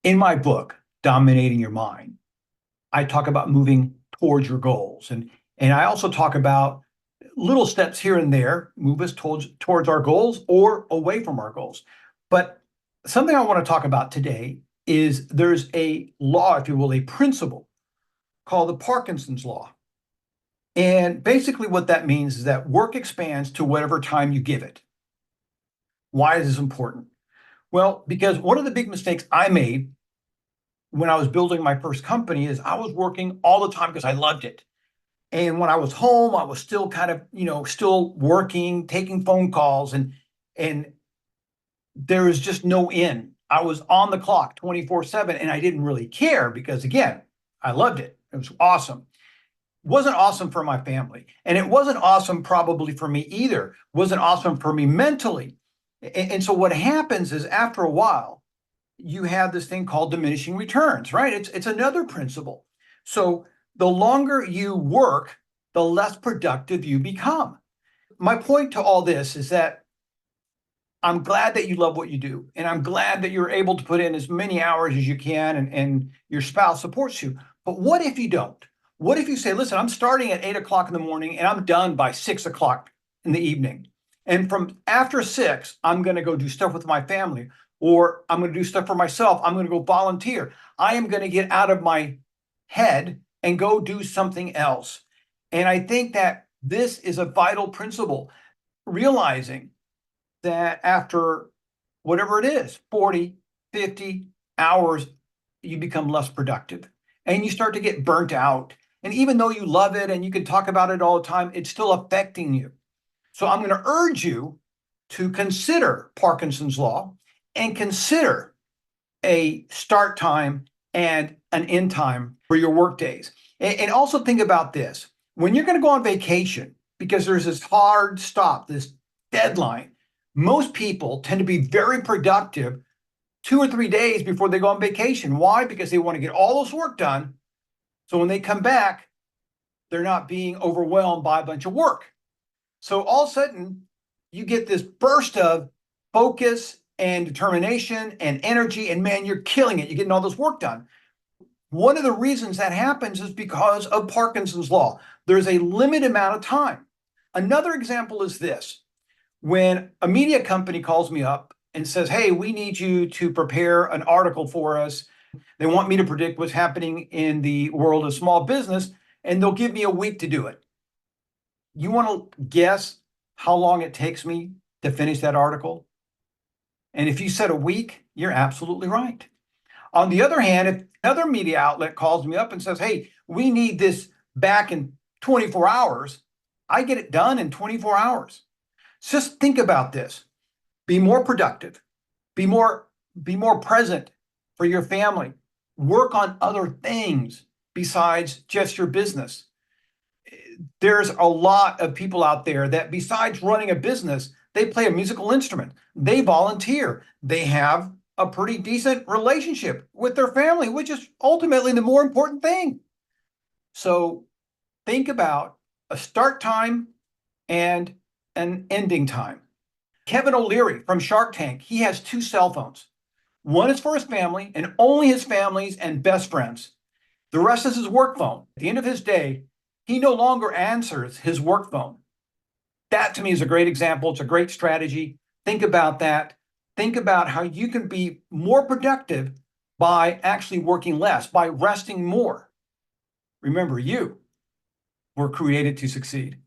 In my book, Dominating Your Mind, I talk about moving towards your goals. And I also talk about little steps here and there, move us towards our goals or away from our goals. But something I want to talk about today is there's a law, if you will, a principle called the Parkinson's law. And basically what that means is that work expands to whatever time you give it. Why is this important? Well, because one of the big mistakes I made when I was building my first company is I was working all the time because I loved it. And when I was home, I was still kind of, still working, taking phone calls, and there was just no end. I was on the clock 24/7 and I didn't really care because again, I loved it. It was awesome. It wasn't awesome for my family. And it wasn't awesome probably for me either. It wasn't awesome for me mentally. And so what happens is after a while, you have this thing called diminishing returns, right? It's another principle. So the longer you work, the less productive you become. My point to all this is that I'm glad that you love what you do, and I'm glad that you're able to put in as many hours as you can, and your spouse supports you. But what if you don't? What if you say, listen, I'm starting at 8 o'clock in the morning and I'm done by 6 o'clock in the evening. And from after 6, I'm going to go do stuff with my family, or I'm going to do stuff for myself. I'm going to go volunteer. I am going to get out of my head and go do something else. And I think that this is a vital principle, realizing that after whatever it is, 40, 50 hours, you become less productive and you start to get burnt out. And even though you love it and you can talk about it all the time, it's still affecting you. So I'm going to urge you to consider Parkinson's law and consider a start time and an end time for your work days. And also think about this. When you're going to go on vacation, because there's this hard stop, this deadline, most people tend to be very productive 2 or 3 days before they go on vacation. Why? Because they want to get all this work done. So when they come back, they're not being overwhelmed by a bunch of work. So all of a sudden, you get this burst of focus and determination and energy, and man, you're killing it. You're getting all this work done. One of the reasons that happens is because of Parkinson's law. There's a limited amount of time. Another example is this. When a media company calls me up and says, hey, we need you to prepare an article for us. They want me to predict what's happening in the world of small business, and they'll give me a week to do it. You want to guess how long it takes me to finish that article? And if you said a week, you're absolutely right. On the other hand, if another media outlet calls me up and says, hey, we need this back in 24 hours, I get it done in 24 hours. Just think about this. Be more productive. Be more present for your family. Work on other things besides just your business. There's a lot of people out there that besides running a business, they play a musical instrument. They volunteer. They have a pretty decent relationship with their family, which is ultimately the more important thing. So think about a start time and an ending time. Kevin O'Leary from Shark Tank, he has 2 cell phones. One is for his family and only his family's and best friends. The rest is his work phone. At the end of his day, he no longer answers his work phone. That to me is a great example. It's a great strategy. Think about that. Think about how you can be more productive by actually working less, by resting more. Remember, you were created to succeed.